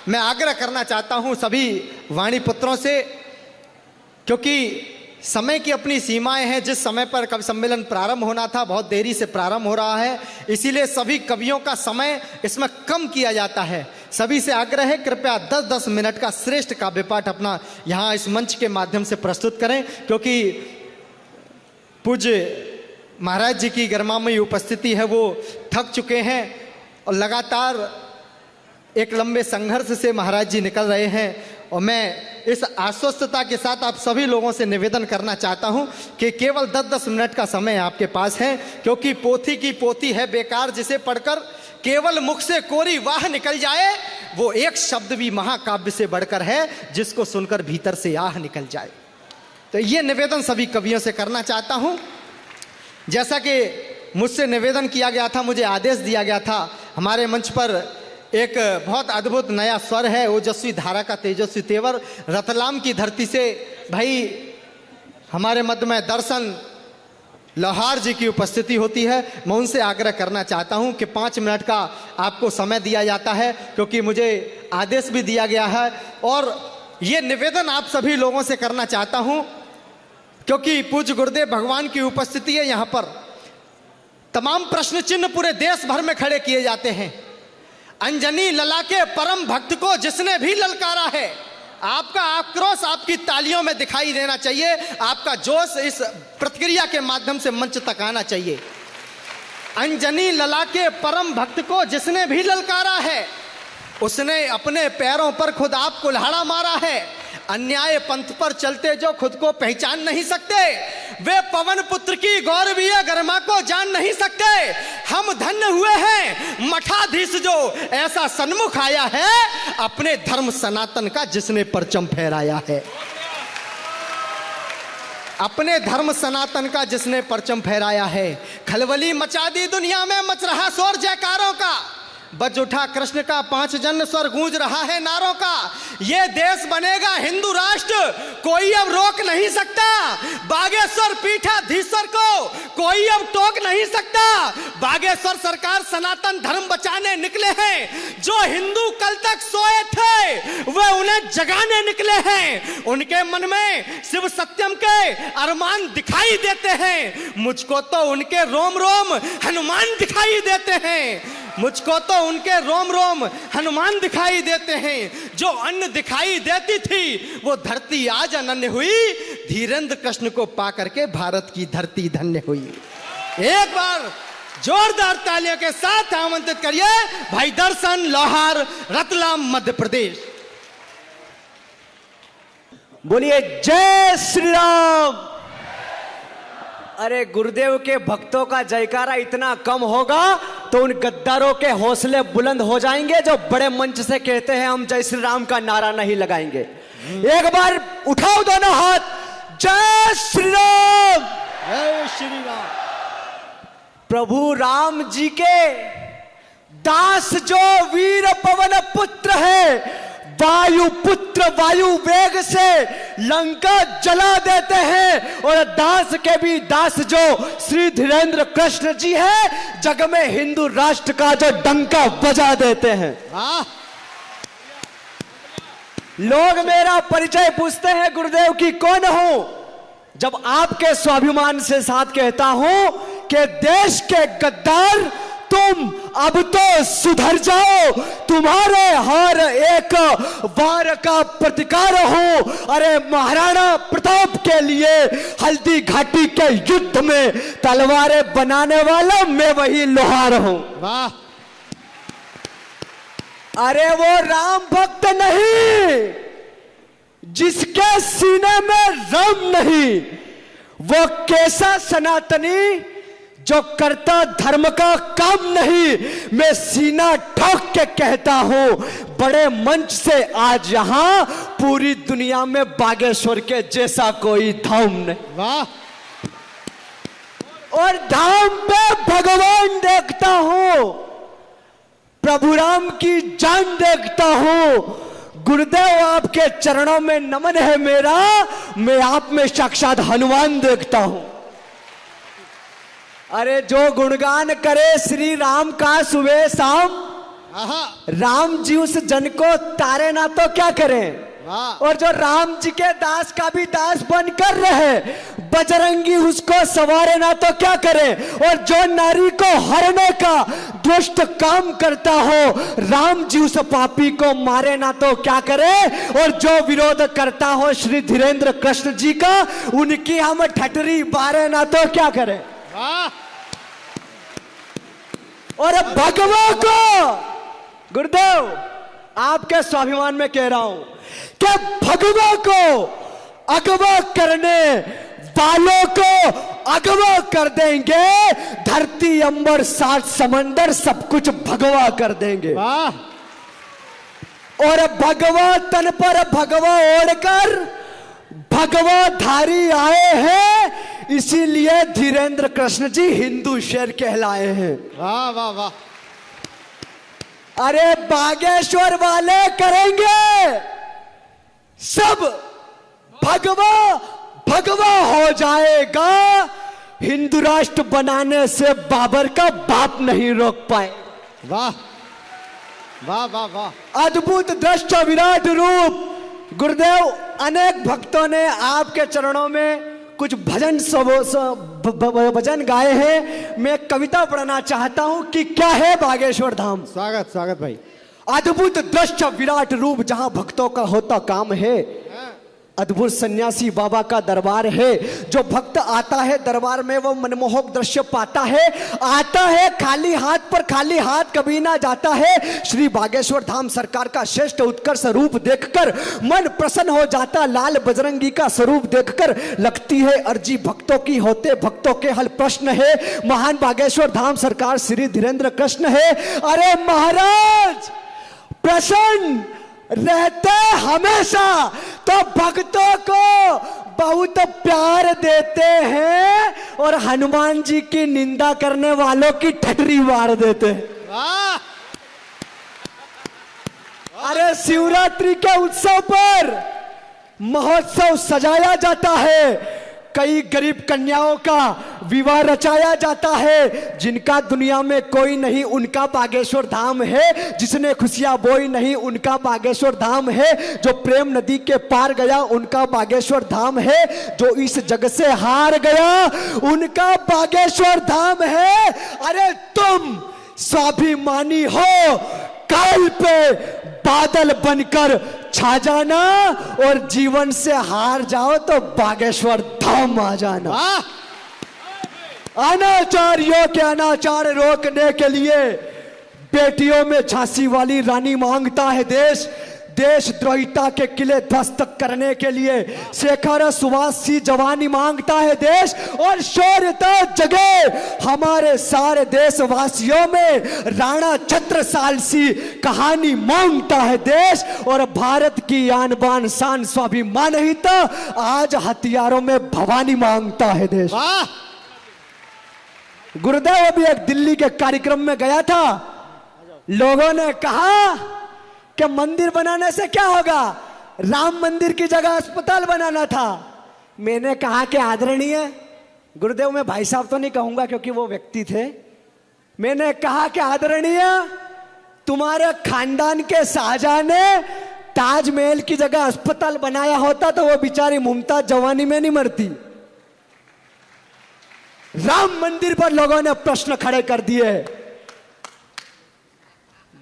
मैं आग्रह करना चाहता हूं सभी वाणी पुत्रों से, क्योंकि समय की अपनी सीमाएं हैं। जिस समय पर कवि सम्मेलन प्रारंभ होना था बहुत देरी से प्रारंभ हो रहा है, इसीलिए सभी कवियों का समय इसमें कम किया जाता है। सभी से आग्रह है कृपया 10-10 मिनट का श्रेष्ठ काव्य पाठ अपना यहाँ इस मंच के माध्यम से प्रस्तुत करें, क्योंकि पूज्य महाराज जी की गर्मामयी उपस्थिति है, वो थक चुके हैं और लगातार एक लंबे संघर्ष से महाराज जी निकल रहे हैं। और मैं इस आश्वस्तता के साथ आप सभी लोगों से निवेदन करना चाहता हूं कि केवल 10-10 मिनट का समय आपके पास है, क्योंकि पोथी की पोथी है बेकार, जिसे पढ़कर केवल मुख से कोरी वाह निकल जाए, वो एक शब्द भी महाकाव्य से बढ़कर है जिसको सुनकर भीतर से आह निकल जाए। तो ये निवेदन सभी कवियों से करना चाहता हूं। जैसा कि मुझसे निवेदन किया गया था, मुझे आदेश दिया गया था, हमारे मंच पर एक बहुत अद्भुत नया स्वर है, ओजस्वी धारा का तेजस्वी तेवर, रतलाम की धरती से भाई हमारे मध्य में दर्शन लोहार जी की उपस्थिति होती है। मैं उनसे आग्रह करना चाहता हूं कि 5 मिनट का आपको समय दिया जाता है, क्योंकि मुझे आदेश भी दिया गया है। और ये निवेदन आप सभी लोगों से करना चाहता हूं, क्योंकि पूज्य गुरुदेव भगवान की उपस्थिति है यहाँ पर। तमाम प्रश्न चिन्ह पूरे देश भर में खड़े किए जाते हैं। अंजनी लला के परम भक्त को जिसने भी ललकारा है, आपका आक्रोश आपकी तालियों में दिखाई देना चाहिए, आपका जोश इस प्रतिक्रिया के माध्यम से मंच तक आना चाहिए। अंजनी लला के परम भक्त को जिसने भी ललकारा है, उसने अपने पैरों पर खुद आप कुल्हाड़ा मारा है। अन्याय पंथ पर चलते जो खुद को पहचान नहीं सकते, वे पवन पुत्र की गौरवीय गरिमा को जान नहीं सकते। हम धन्य हुए हैं मठाधीश जो ऐसा सन्मुख आया है, अपने धर्म सनातन का जिसने परचम फहराया है। अपने धर्म सनातन का जिसने परचम फहराया है। खलबली मचा दी दुनिया में, मच रहा शोर जयकारों का, बज उठा कृष्ण का 5 जन्म स्वर गूंज रहा है नारों का। ये देश बनेगा हिंदू राष्ट्र, कोई अब रोक नहीं सकता। बागेश्वर पीठाधीश्वर को कोई अब टोक नहीं सकता। बागेश्वर सरकार सनातन धर्म बचाने निकले हैं। जो हिंदू कल तक सोए थे वे उन्हें जगाने निकले हैं। उनके मन में शिव सत्यम के अरमान दिखाई देते हैं। मुझको तो उनके रोम रोम हनुमान दिखाई देते हैं। मुझको तो उनके रोम रोम हनुमान दिखाई देते हैं। जो अन्न दिखाई देती थी वो धरती आज अनन्य हुई। धीरेन्द्र कृष्ण को पाकर के भारत की धरती धन्य हुई। एक बार जोरदार तालियों के साथ आमंत्रित करिए भाई दर्शन लोहार, रतलाम, मध्य प्रदेश। बोलिए जय श्री राम। अरे गुरुदेव के भक्तों का जयकारा इतना कम होगा तो उन गद्दारों के हौसले बुलंद हो जाएंगे जो बड़े मंच से कहते हैं हम जय श्री राम का नारा नहीं लगाएंगे। एक बार उठाओ दोनों हाथ, जय श्री राम। जय श्री राम। प्रभु राम जी के दास जो वीर पवन पुत्र है, वायु पुत्र वायु वेग से लंका जला देते हैं। और दास के भी दास जो श्री धीरेन्द्र कृष्ण जी है, जग में हिंदू राष्ट्र का जो डंका बजा देते हैं। लोग मेरा परिचय पूछते हैं गुरुदेव की कौन हूं, जब आपके स्वाभिमान से साथ कहता हूं कि देश के गद्दार तुम अब तो सुधर जाओ, तुम्हारे हर एक वार का प्रतिकार हो। अरे महाराणा प्रताप के लिए हल्दी घाटी के युद्ध में तलवारें बनाने वाला मैं वही लोहार हूं। वाह। अरे वो राम भक्त नहीं जिसके सीने में राम नहीं, वो कैसा सनातनी जो करता धर्म का काम नहीं। मैं सीना ठोक के कहता हूं बड़े मंच से आज यहां पूरी दुनिया में बागेश्वर के जैसा कोई धाम नहीं। वाह। और धाम पे भगवान देखता हूं, प्रभु राम की जान देखता हूं। गुरुदेव आपके चरणों में नमन है मेरा, मैं आप में साक्षात हनुमान देखता हूं। अरे जो गुणगान करे श्री राम का सुबह शाम, आहा, राम जी उस जन को तारे ना तो क्या करें, वाह, और जो राम जी के दास का भी दास बनकर रहे, बजरंगी उसको सवारे ना तो क्या करे, और जो नारी को हरने का दुष्ट काम करता हो, राम जी उस पापी को मारे ना तो क्या करे, और जो विरोध करता हो श्री धीरेन्द्र कृष्ण जी का, उनकी हम ठटरी बारे ना तो क्या करे। वाह, और भगवा को, गुरुदेव आपके स्वाभिमान में कह रहा हूं कि भगवा को अगवा करने वालों को अगवा कर देंगे, धरती अंबर सात समंदर सब कुछ भगवा कर देंगे। वाह, और भगवा तन पर भगवा ओढ़कर भगवा धारी आए हैं, इसीलिए धीरेन्द्र कृष्ण जी हिंदू शेर कहलाए हैं। वाह, वाह, वाह, अरे बागेश्वर वाले करेंगे सब, भगवा भगवा हो जाएगा, हिंदू राष्ट्र बनाने से बाबर का बाप नहीं रोक पाए। वाह, वाह, वाह, वाह, अद्भुत दृश्य विराट रूप। गुरुदेव अनेक भक्तों ने आपके चरणों में कुछ भजन गाए हैं, मैं कविता पढ़ना चाहता हूं कि क्या है बागेश्वर धाम। स्वागत स्वागत भाई। अद्भुत दृश्य विराट रूप, जहां भक्तों का होता काम है, अद्भुत सन्यासी बाबा का दरबार है। जो भक्त आता है दरबार में वो मनमोहक दृश्य पाता है, आता है खाली हाथ पर खाली हाथ कभी ना जाता है। श्री बागेश्वर धाम सरकार का श्रेष्ठ उत्कर्ष रूप देखकर मन प्रसन्न हो जाता, लाल बजरंगी का स्वरूप देखकर लगती है अर्जी भक्तों की, होते भक्तों के हल प्रश्न है। महान बागेश्वर धाम सरकार श्री धीरेन्द्र कृष्ण है। अरे महाराज प्रसन्न रहते हमेशा, तो भक्तों को बहुत प्यार देते हैं, और हनुमान जी की निंदा करने वालों की ठटरी मार देते हैं। वाह, अरे शिवरात्रि के उत्सव पर महोत्सव सजाया जाता है, कई गरीब कन्याओं का विवाह रचाया जाता है। जिनका दुनिया में कोई नहीं उनका बागेश्वर धाम है, जिसने खुशियां बोई नहीं उनका बागेश्वर धाम है, जो प्रेम नदी के पार गया उनका बागेश्वर धाम है, जो इस जग से हार गया उनका बागेश्वर धाम है। अरे तुम स्वाभिमानी हो, काल पे बादल बनकर छा जाना, और जीवन से हार जाओ तो बागेश्वर धाम आ जाना। वाह, अनाचारियों के अनाचार रोकने के लिए बेटियों में झांसी वाली रानी मांगता है देश, देशद्रोहिता के किले ध्वस्त करने के लिए शेखर सुभाष सी जवानी मांगता है देश, और शौर्यता जगे हमारे सारे देशवासियों में राणा छत्रसाल सी कहानी मांगता है देश, और भारत की आन बान शान स्वाभिमान ही तो आज हथियारों में भवानी मांगता है देश। वाह, गुरुदेव अभी एक दिल्ली के कार्यक्रम में गया था, लोगों ने कहा कि मंदिर बनाने से क्या होगा, राम मंदिर की जगह अस्पताल बनाना था। मैंने कहा कि आदरणीय गुरुदेव, मैं भाई साहब तो नहीं कहूंगा क्योंकि वो व्यक्ति थे, मैंने कहा कि आदरणीय तुम्हारे खानदान के शाहजहां ने ताजमहल की जगह अस्पताल बनाया होता तो वो बेचारी मुमताज जवानी में नहीं मरती। राम मंदिर पर लोगों ने प्रश्न खड़े कर दिए।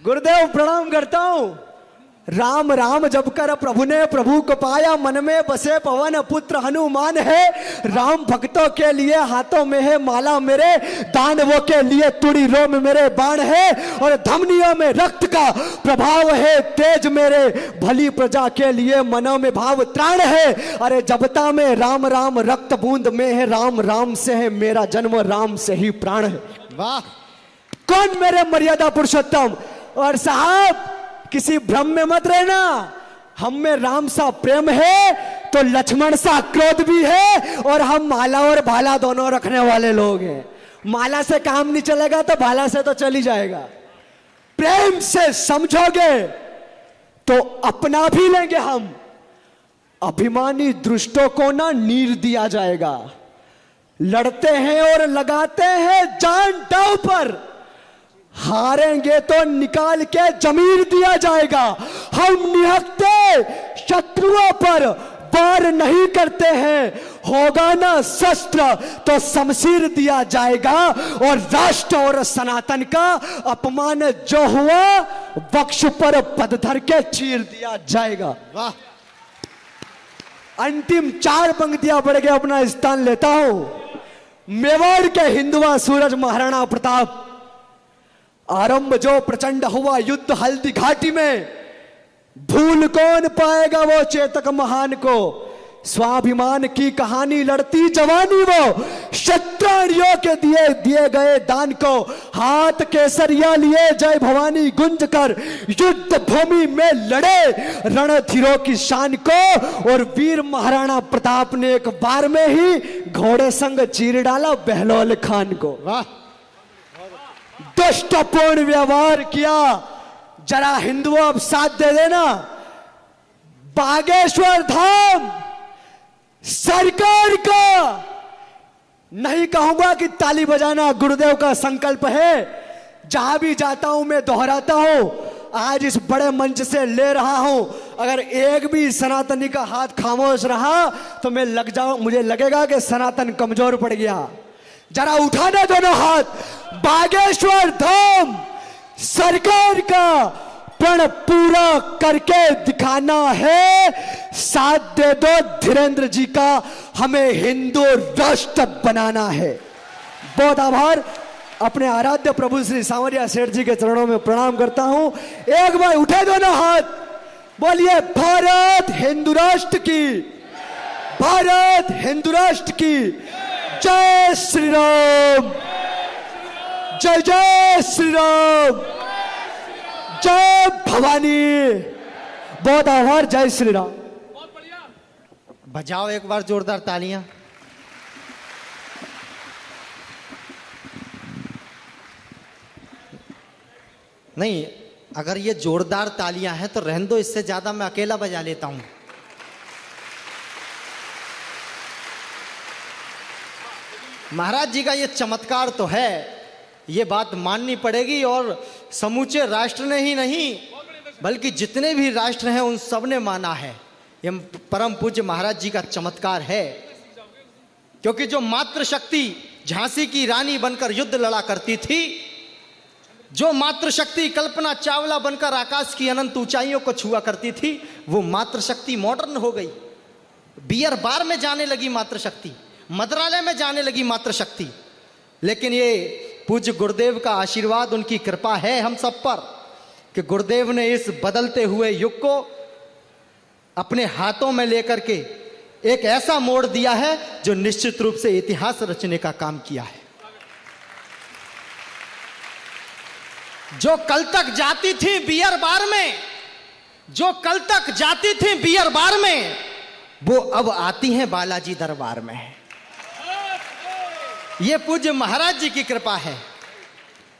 गुरुदेव प्रणाम करता हूं। राम राम जब कर प्रभु ने प्रभु को पाया, मन में बसे पवन पुत्र हनुमान है। राम भक्तों के लिए हाथों में है माला मेरे, दानवों के लिए तुड़ी रोम मेरे बाण है, और धमनियों में रक्त का प्रभाव है तेज मेरे, भली प्रजा के लिए मनों में भाव त्राण है। अरे जबता में राम राम रक्त बूंद में है राम, राम से है मेरा जन्म, राम से ही प्राण है। वाह, कौन मेरे मर्यादा पुरुषोत्तम। और साहब किसी भ्रम में मत रहना, हम में राम सा प्रेम है तो लक्ष्मण सा क्रोध भी है, और हम माला और भाला दोनों रखने वाले लोग हैं। माला से काम नहीं चलेगा तो भाला से तो चली जाएगा। प्रेम से समझोगे तो अपना भी लेंगे हम। अभिमानी दुष्टों को ना नीर दिया जाएगा। लड़ते हैं और लगाते हैं जान दांव पर, हारेंगे तो निकाल के जमीर दिया जाएगा। हम निहत्ते शत्रुओं पर वार नहीं करते हैं, होगा ना शस्त्र तो शमशीर दिया जाएगा, और राष्ट्र और सनातन का अपमान जो हुआ वक्ष पर पत्थर के चीर दिया जाएगा। वाह, अंतिम 4 पंक्तियां पढ़ के अपना स्थान लेता हूं। मेवाड़ के हिंदुआ सूरज महाराणा प्रताप, आरंभ जो प्रचंड हुआ युद्ध हल्दी घाटी में, भूल कौन पाएगा वो चेतक महान को, स्वाभिमान की कहानी लड़ती जवानी वो, क्षत्रियों के दिए गए दान को, हाथ केसरिया लिए जय भवानी गुंज कर युद्ध भूमि में लड़े रणधीरों की शान को, और वीर महाराणा प्रताप ने एक बार में ही घोड़े संग चीर डाला बहलोल खान को। वाह, दुष्टपूर्ण व्यवहार किया। जरा हिंदुओं अब साथ दे देना। बागेश्वर धाम सरकार का, नहीं कहूंगा कि ताली बजाना गुरुदेव का संकल्प है, जहां भी जाता हूं मैं दोहराता हूं, आज इस बड़े मंच से ले रहा हूं। अगर एक भी सनातनी का हाथ खामोश रहा तो मैं मुझे लगेगा कि सनातन कमजोर पड़ गया। जरा उठाना दोनों हाथ। बागेश्वर धाम सरकार का प्रण पूरा करके दिखाना है, साथ दे दो धीरेन्द्र जी का, हमें हिंदू राष्ट्र बनाना है। बहुत आभार। अपने आराध्य प्रभु श्री सांवरिया सेठ जी के चरणों में प्रणाम करता हूं। एक बार उठे दोनों हाथ, बोलिए भारत हिंदू राष्ट्र की, भारत हिंदू राष्ट्र की जय श्री राम, जय जय श्री राम, जय भवानी। बहुत आभार। जय श्री राम। बजाओ एक बार जोरदार तालियां। नहीं, अगर ये जोरदार तालियां हैं तो रहने दो, इससे ज्यादा मैं अकेला बजा लेता हूं। महाराज जी का ये चमत्कार तो है, ये बात माननी पड़ेगी, और समूचे राष्ट्र ने ही नहीं बल्कि जितने भी राष्ट्र हैं उन सब ने माना है। ये परम पूज्य महाराज जी का चमत्कार है, क्योंकि जो मातृशक्ति झांसी की रानी बनकर युद्ध लड़ा करती थी, जो मातृशक्ति कल्पना चावला बनकर आकाश की अनंत ऊंचाइयों को छुआ करती थी, वो मातृशक्ति मॉडर्न हो गई। बियर बार में जाने लगी मातृशक्ति, मंत्रालय में जाने लगी मातृशक्ति। लेकिन ये पूज्य गुरुदेव का आशीर्वाद, उनकी कृपा है हम सब पर कि गुरुदेव ने इस बदलते हुए युग को अपने हाथों में लेकर के एक ऐसा मोड़ दिया है जो निश्चित रूप से इतिहास रचने का काम किया है। जो कल तक जाती थी बियर बार में, जो कल तक जाती थी बियर बार में, वो अब आती हैं बालाजी दरबार में। ये पूज्य महाराज जी की कृपा है।